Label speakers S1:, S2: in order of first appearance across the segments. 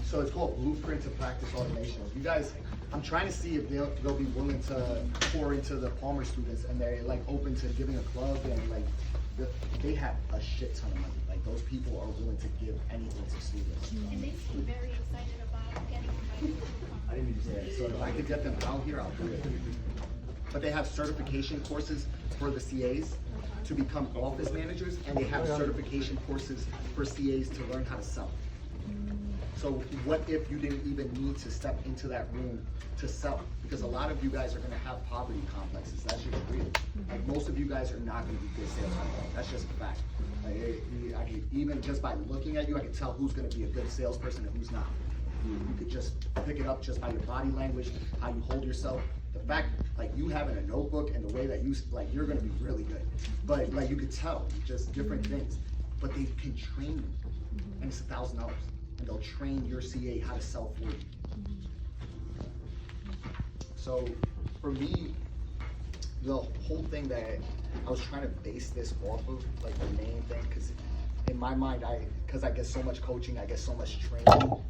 S1: So it's called Blueprint to Practice Automation. You guys, I'm trying to see if they'll be willing to pour into the Palmer students, and they're like open to giving a club, and like they have a shit ton of money. Like those people are willing to give anything to students.
S2: And they seem very excited about getting invited to the conference.
S1: Yeah, so if I could get them out here, I'll do it. But they have certification courses for the CAs to become office managers, and they have certification courses for CAs to learn how to sell. So what if you didn't even need to step into that room to sell? Because a lot of you guys are gonna have poverty complexes. That's just real. Like most of you guys are not gonna be good salesmen. That's just a fact. Like, even just by looking at you, I can tell who's gonna be a good salesperson and who's not. You could just pick it up just by your body language, how you hold yourself. The fact, like you having a notebook and the way that you, like you're gonna be really good. But like you could tell, just different things. But they can train you, and it's $1,000. And they'll train your CA how to sell for you. So for me, the whole thing that I was trying to base this off of, like the main thing, because in my mind, because I get so much coaching, I get so much training,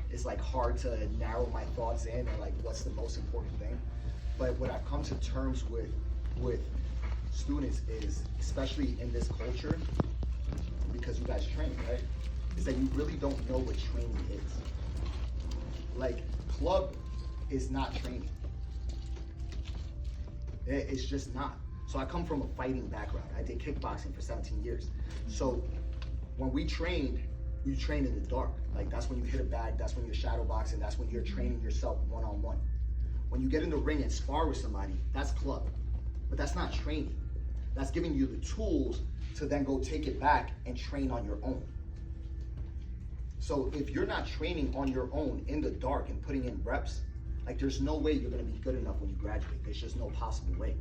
S1: it's like hard to narrow my thoughts in and like what's the most important thing. But what I've come to terms with students is, especially in this culture, because you guys train, right? Is that you really don't know what training is. Like, club is not training. It's just not. So I come from a fighting background. I did kickboxing for 17 years. So when we trained in the dark. Like that's when you hit a bag, that's when you're shadow boxing, that's when you're training yourself one-on-one. When you get in the ring and spar with somebody, that's club. But that's not training. That's giving you the tools to then go take it back and train on your own. So if you're not training on your own in the dark and putting in reps, like there's no way you're gonna be good enough when you graduate. There's just no possible way.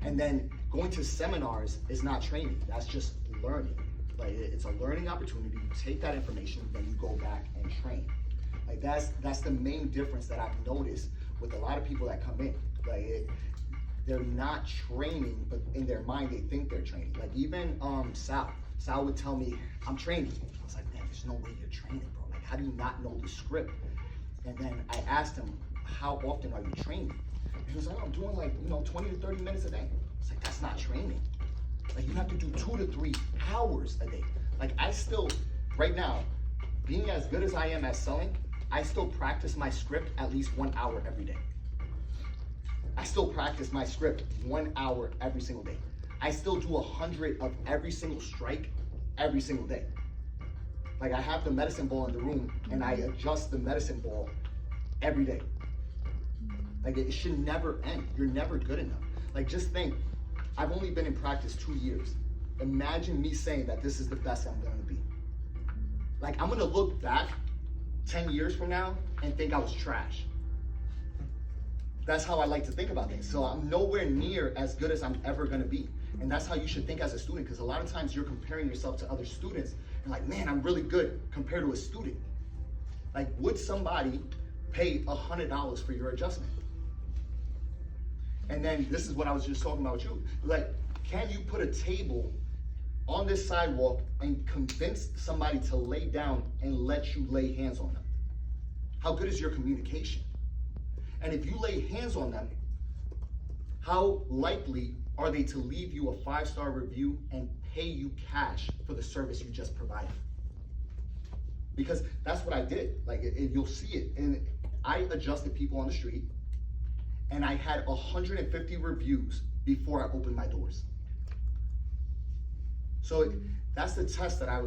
S1: And then going to seminars is not training, that's just learning. Like it's a learning opportunity. You take that information, then you go back and train. Like that's the main difference that I've noticed with a lot of people that come in. Like they're not training, but in their mind they think they're training. Like even Sal would tell me, I'm training. I was like, man, there's no way you're training, bro. Like, how do you not know the script? And then I asked him, how often are you training? And he was like, oh, I'm doing like, 20 to 30 minutes a day. I was like, that's not training. Like, you have to do 2 to 3 hours a day. Like, I still, right now, being as good as I am at selling, I still practice my script at least 1 hour every day. I still practice my script 1 hour every single day. I still do 100 of every single strike every single day. Like I have the medicine ball in the room and I adjust the medicine ball every day. Like it should never end. You're never good enough. Like just think, I've only been in practice 2 years. Imagine me saying that this is the best I'm gonna be. Like I'm gonna look back 10 years from now and think I was trash. That's how I like to think about things. So I'm nowhere near as good as I'm ever gonna be. And that's how you should think as a student, because a lot of times you're comparing yourself to other students and like, man, I'm really good compared to a student. Like, would somebody pay $100 for your adjustment? And then this is what I was just talking about with you. Like, can you put a table on this sidewalk and convince somebody to lay down and let you lay hands on them? How good is your communication? And if you lay hands on them, how likely are they to leave you a 5-star review and pay you cash for the service you just provided? Because that's what I did. Like you'll see it. And I adjusted people on the street and I had 150 reviews before I opened my doors. So that's the test that I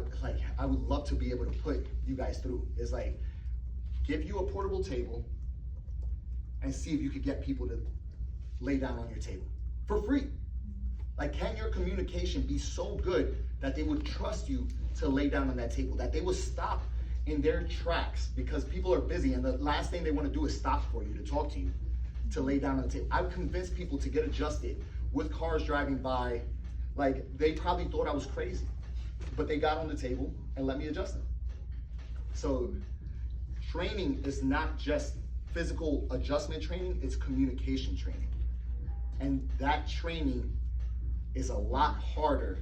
S1: would love to be able to put you guys through, is like, give you a portable table and see if you could get people to lay down on your table for free. Like, can your communication be so good that they would trust you to lay down on that table, that they would stop in their tracks because people are busy and the last thing they want to do is stop for you to talk to you, to lay down on the table. I've convinced people to get adjusted with cars driving by. Like, they probably thought I was crazy, but they got on the table and let me adjust them. So training is not just physical adjustment training, it's communication training. And that training is a lot harder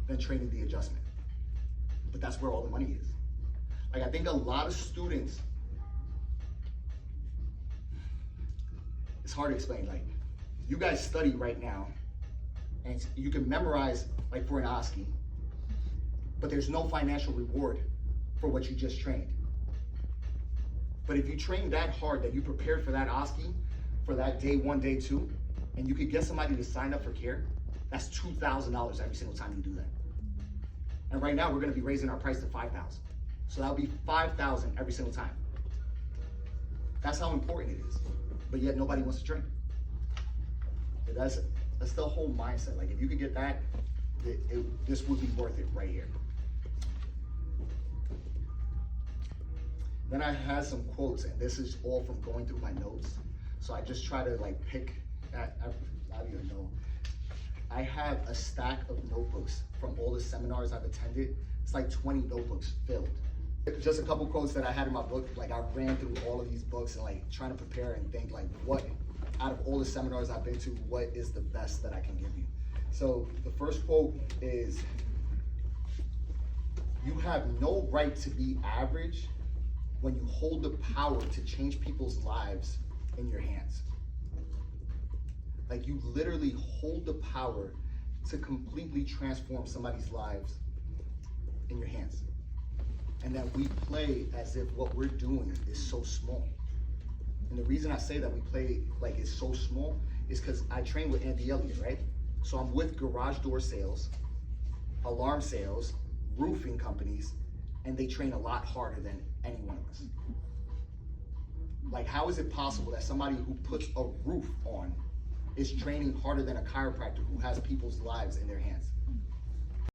S1: than training the adjustment. But that's where all the money is. Like, I think a lot of students, it's hard to explain. Like, you guys study right now, and you can memorize, like, for an OSCE, but there's no financial reward for what you just trained. But if you train that hard, that you prepared for that OSCE, for that day 1, day 2, and you could get somebody to sign up for care, that's $2,000 every single time you do that. And right now, we're gonna be raising our price to $5,000. So that'll be $5,000 every single time. That's how important it is. But yet nobody wants to train. That's the whole mindset. Like, if you could get that, this would be worth it right here. Then I had some quotes, and this is all from going through my notes. So I just try to like pick, I don't even know. I have a stack of notebooks from all the seminars I've attended. It's like 20 notebooks filled. Just a couple quotes that I had in my book. Like, I ran through all of these books and like trying to prepare and think like, what out of all the seminars I've been to, what is the best that I can give you? So the first quote is, you have no right to be average when you hold the power to change people's lives in your hands. Like, you literally hold the power to completely transform somebody's lives in your hands. And that we play as if what we're doing is so small. And the reason I say that we play like it's so small is because I train with Andy Elliott, right? So I'm with garage door sales, alarm sales, roofing companies, and they train a lot harder than any one of us. Like, how is it possible that somebody who puts a roof on is training harder than a chiropractor who has people's lives in their hands?